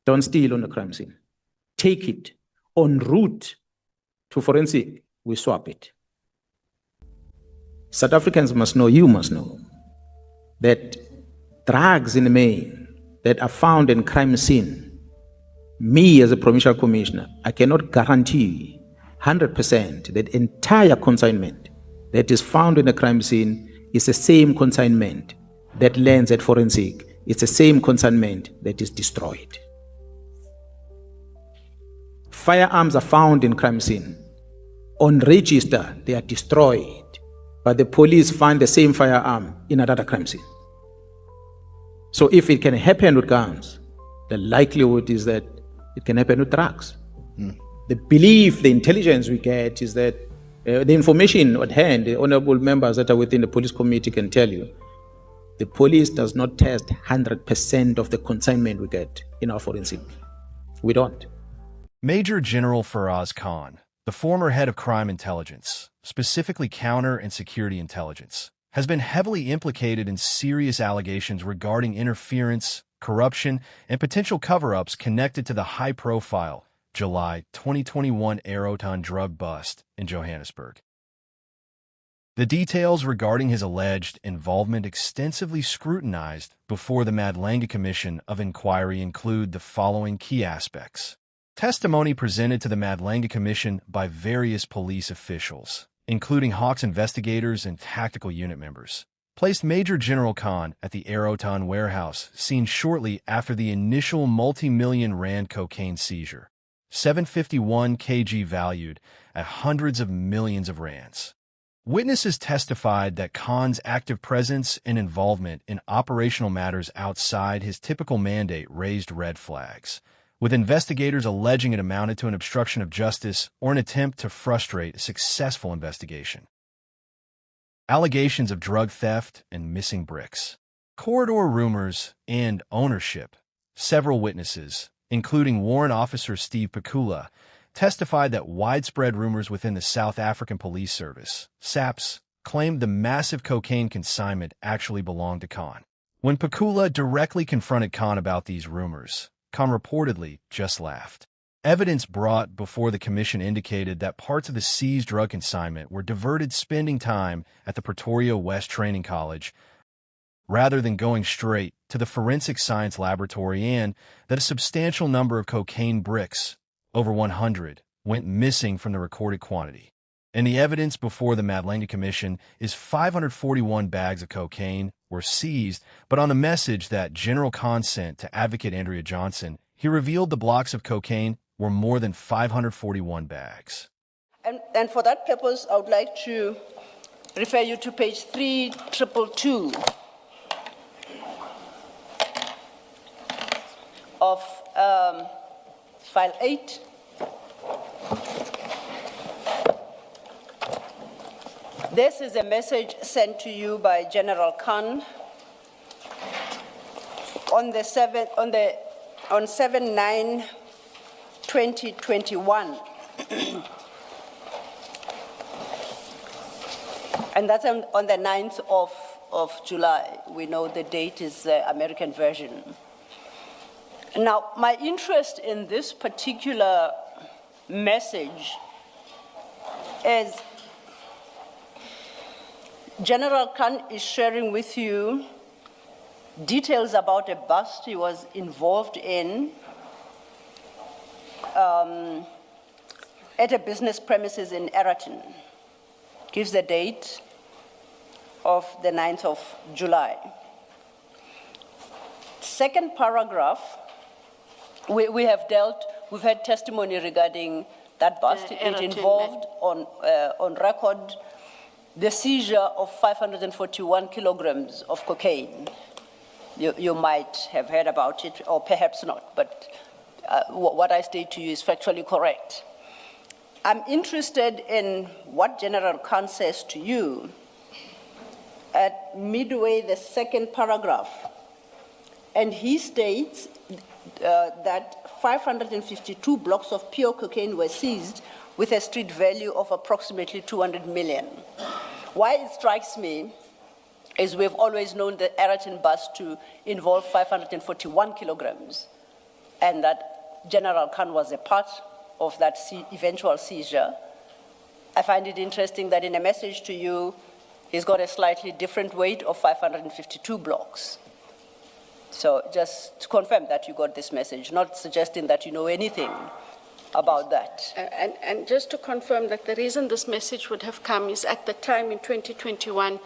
Don't steal on the crime scene. Take it. En route to forensic, we swap it. South Africans must know, you must know, that drugs in the main that are found in crime scene, me as a provincial commissioner, I cannot guarantee 100% that entire consignment that is found in a crime scene is the same consignment that lands at forensic. It's the same consignment that is destroyed. Firearms are found in crime scene. On register, they are destroyed, but the police find the same firearm in another crime scene. So if it can happen with guns, the likelihood is that it can happen with drugs. The belief, the intelligence we get is that the information at hand, the honorable members that are within the police committee can tell you, the police does not test 100% of the consignment we get in our forensic. We don't. Major General Feroz Khan, the former head of crime intelligence, specifically counter and security intelligence, has been heavily implicated in serious allegations regarding interference, corruption, and potential cover-ups connected to the high-profile July 2021 Aeroton drug bust in Johannesburg. The details regarding his alleged involvement extensively scrutinized before the Madlanga Commission of Inquiry include the following key aspects. Testimony presented to the Madlanga Commission by various police officials, including Hawks investigators and tactical unit members, placed Major General Khan at the Aeroton warehouse seen shortly after the initial multi-million rand cocaine seizure, 751 kg valued at hundreds of millions of rands. Witnesses testified that Khan's active presence and involvement in operational matters outside his typical mandate raised red flags, with investigators alleging it amounted to an obstruction of justice or an attempt to frustrate a successful investigation. Allegations of drug theft and missing bricks, corridor rumors, and ownership. Several witnesses, including Warrant Officer Steve Pakula, testified that widespread rumors within the South African Police Service, SAPS, claimed the massive cocaine consignment actually belonged to Khan. When Pakula directly confronted Khan about these rumors, Khan reportedly just laughed. Evidence brought before the commission indicated that parts of the seized drug consignment were diverted spending time at the Pretoria West Training College rather than going straight to the forensic science laboratory, and that a substantial number of cocaine bricks, over 100, went missing from the recorded quantity. And the evidence before the Madlanga Commission is 541 bags of cocaine were seized, but on the message that General Khan sent to Advocate Andrea Johnson, he revealed the blocks of cocaine were more than 541 bags. And for that purpose, I would like to refer you to page 3222 of file 8. This is a message sent to you by General Khan on 7/9/2021, and that's on the 9th of July. We know the date is the American version. Now, my interest in this particular message is General Khan is sharing with you details about a bust he was involved in at a business premises in Aeroton. Gives the date of the 9th of July. Second paragraph, we've had testimony regarding that bust. It involved on record the seizure of 541 kilograms of cocaine. You might have heard about it, or perhaps not, but what I state to you is factually correct. I'm interested in what General Khan says to you at midway the second paragraph. And he states that 552 blocks of pure cocaine were seized with a street value of approximately 200 million. Why it strikes me is we've always known the Aeroton bust to involve 541 kilograms and that General Khan was a part of that eventual seizure. I find it interesting that in a message to you, he's got a slightly different weight of 552 blocks. So just to confirm that you got this message, not suggesting that you know anything about that. And just to confirm that the reason this message would have come is at the time in 2021,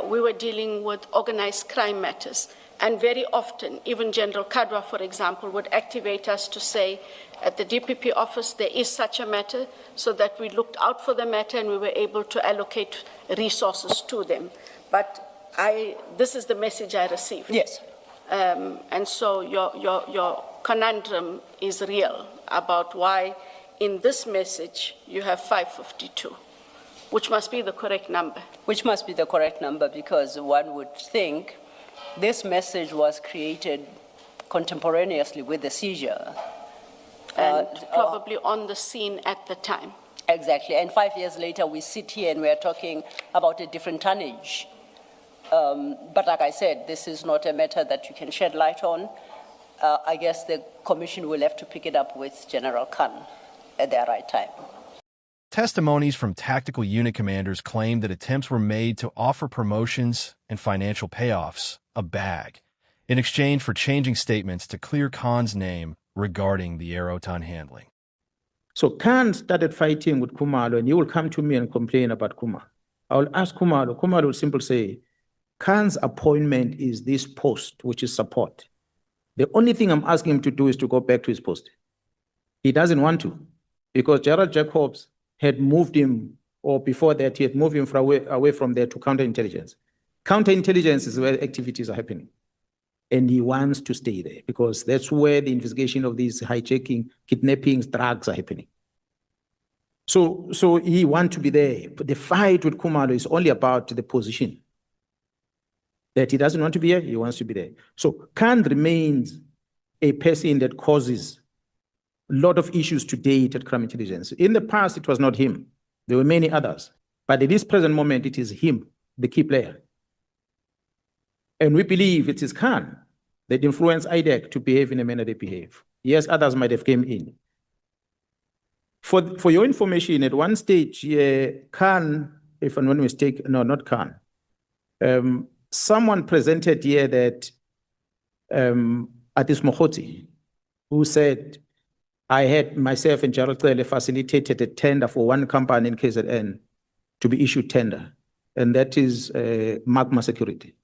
we were dealing with organized crime matters. And very often, even General Kadwa, for example, would activate us to say, at the DPP office, there is such a matter, so that we looked out for the matter and we were able to allocate resources to them. But this is the message I received. Yes. And so your conundrum is real about why in this message you have 552, which must be the correct number. Which must be the correct number, because one would think this message was created contemporaneously with the seizure. And probably on the scene at the time. Exactly. And 5 years later, we sit here and we are talking about a different tonnage. But like I said, this is not a matter that you can shed light on. I guess the commission will have to pick it up with General Khan at the right time. Testimonies from tactical unit commanders claim that attempts were made to offer promotions and financial payoffs, a bag, in exchange for changing statements to clear Khan's name regarding the Aeroton handling. So Khan started fighting with Khumalo, and he will come to me and complain about Khumalo. I will ask Khumalo. Khumalo will simply say, Khan's appointment is this post, which is support. The only thing I'm asking him to do is to go back to his post. He doesn't want to, because Gerald Jacobs had moved him, or before that, he had moved him away from there to counterintelligence. Counterintelligence is where activities are happening. And he wants to stay there because that's where the investigation of these hijacking, kidnappings, drugs are happening. So he wants to be there. But the fight with Khumalo is only about the position. That he doesn't want to be here, he wants to be there. So Khan remains a person that causes a lot of issues to date at crime intelligence. In the past, it was not him. There were many others. But at this present moment, it is him, the key player. And we believe it is Khan that influenced IDAC to behave in the manner they behave. Yes, others might have come in. For your information, at one stage, Khan, if I'm not mistaken, no, not Khan, someone presented here that Atis Mokhoti, who said, I had myself and Gerald Khumalo facilitated a tender for one company in KZN to be issued tender, and that is Magma Security.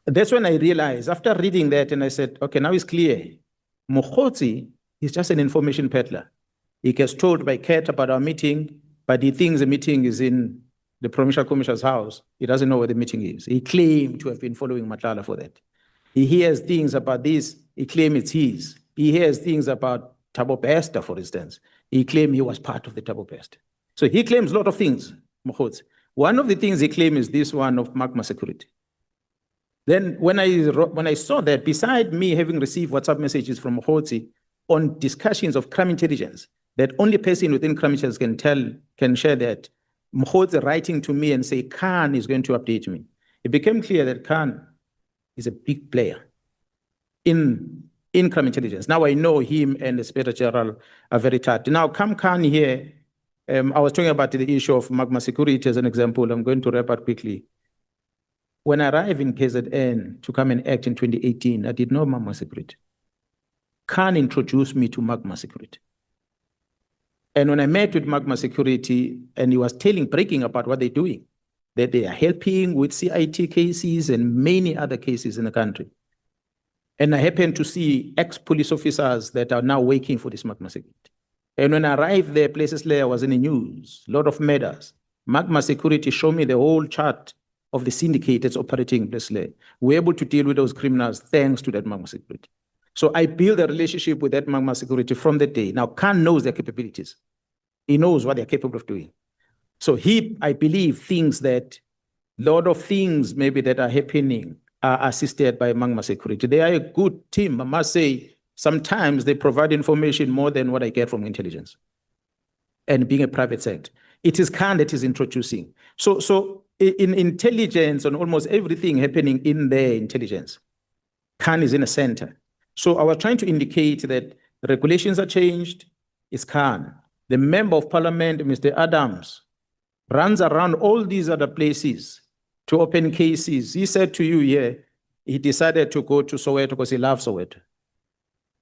That's when I realized, after reading that, and I said, okay, now it's clear. Mokhoti is just an information peddler. He gets told by Kat about our meeting, but he thinks the meeting is in the Provincial Commissioner's house. He doesn't know where the meeting is. He claimed to have been following Matlala for that. He hears things about this, he claims it's his. He hears things about Thabo Bester, for instance. He claimed he was part of the Thabo Bester. So he claims a lot of things, Mokhoti. One of the things he claims is this one of Magma Security. Then when I saw that, beside me having received WhatsApp messages from Mokhoti on discussions of crime intelligence, that only person within crime intelligence can share that, Mokhoti writing to me and say, Khan is going to update me. It became clear that Khan is a big player in crime intelligence. Now I know him and the Inspector General are very tight. Now come Khan here, I was talking about the issue of Magma Security as an example. I'm going to wrap up quickly. When I arrived in KZN to come and act in 2018, I did not know Magma Security. Khan introduced me to Magma Security. And when I met with Magma Security, and he was breaking about what they're doing, that they are helping with CIT cases and many other cases in the country. And I happened to see ex-police officers that are now working for this Magma Security. And when I arrived there, places there was in the news, a lot of murders. Magma Security showed me the whole chart of the syndicate that's operating in Placeland. We're able to deal with those criminals thanks to that Magma Security. So I built a relationship with that Magma Security from that day. Now, Khan knows their capabilities. He knows what they're capable of doing. So he, I believe, thinks that a lot of things maybe that are happening are assisted by Magma Security. They are a good team. I must say, sometimes they provide information more than what I get from intelligence. And being a private sector, it is Khan that is introducing. So in intelligence, on almost everything happening in their intelligence, Khan is in a center. So I was trying to indicate that regulations are changed. It's Khan. The member of parliament, Mr. Adams, runs around all these other places to open cases. He said to you here, he decided to go to Soweto because he loves Soweto.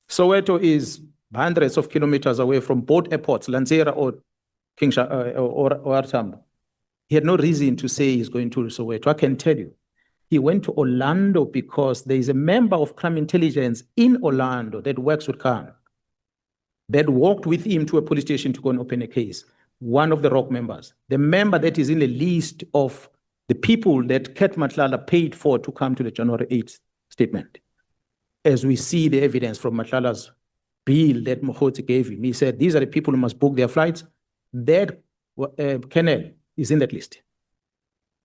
Soweto is hundreds of kilometers away from both airports, Lanzera or Tambo. He had no reason to say he's going to Soweto. I can tell you. He went to Orlando because there is a member of crime intelligence in Orlando that works with Khan that walked with him to a police station to go and open a case. One of the ROC members, the member that is in the list of the people that Ket Matlala paid for to come to the January 8th statement. As we see the evidence from Matlala's bill that Mohoti gave him, he said, these are the people who must book their flights. That Kennel is in that list.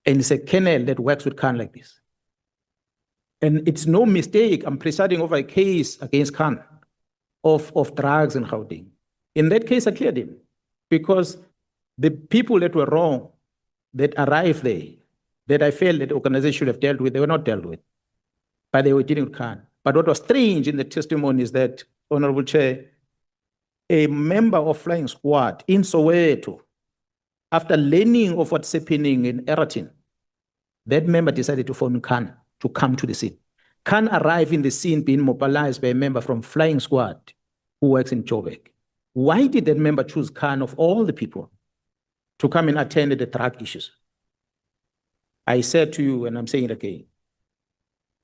And it's a Kennel that works with Khan like this. And it's no mistake, I'm presiding over a case against Khan of drugs and housing. In that case, I cleared him because the people that were wrong, that arrived there, that I felt that the organization should have dealt with, they were not dealt with, but they were dealing with Khan. But what was strange in the testimony is that, Honorable Chair, a member of Flying Squad in Soweto, after learning of what's happening in Eratin, that member decided to phone Khan to come to the scene. Khan arrived in the scene being mobilized by a member from Flying Squad who works in Joburg. Why did that member choose Khan of all the people to come and attend the drug issues? I said to you, and I'm saying it again,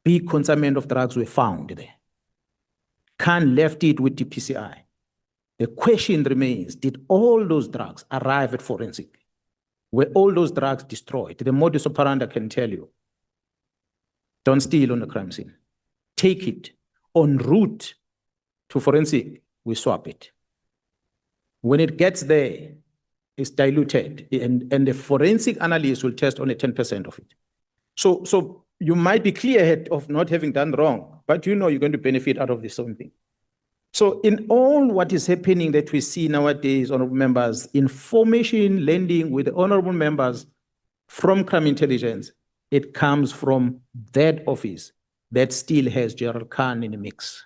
big consignment of drugs were found there. Khan left it with the PCI. The question remains, did all those drugs arrive at forensic? Were all those drugs destroyed? The modus operandi can tell you. Don't steal on the crime scene. Take it. En route to forensic, we swap it. When it gets there, it's diluted, and the forensic analyst will test only 10% of it. So you might be clear of not having done wrong, but you know you're going to benefit out of this same thing. So in all what is happening that we see nowadays, honorable members, information lending with the honorable members from crime intelligence, it comes from that office that still has General Khan in the mix.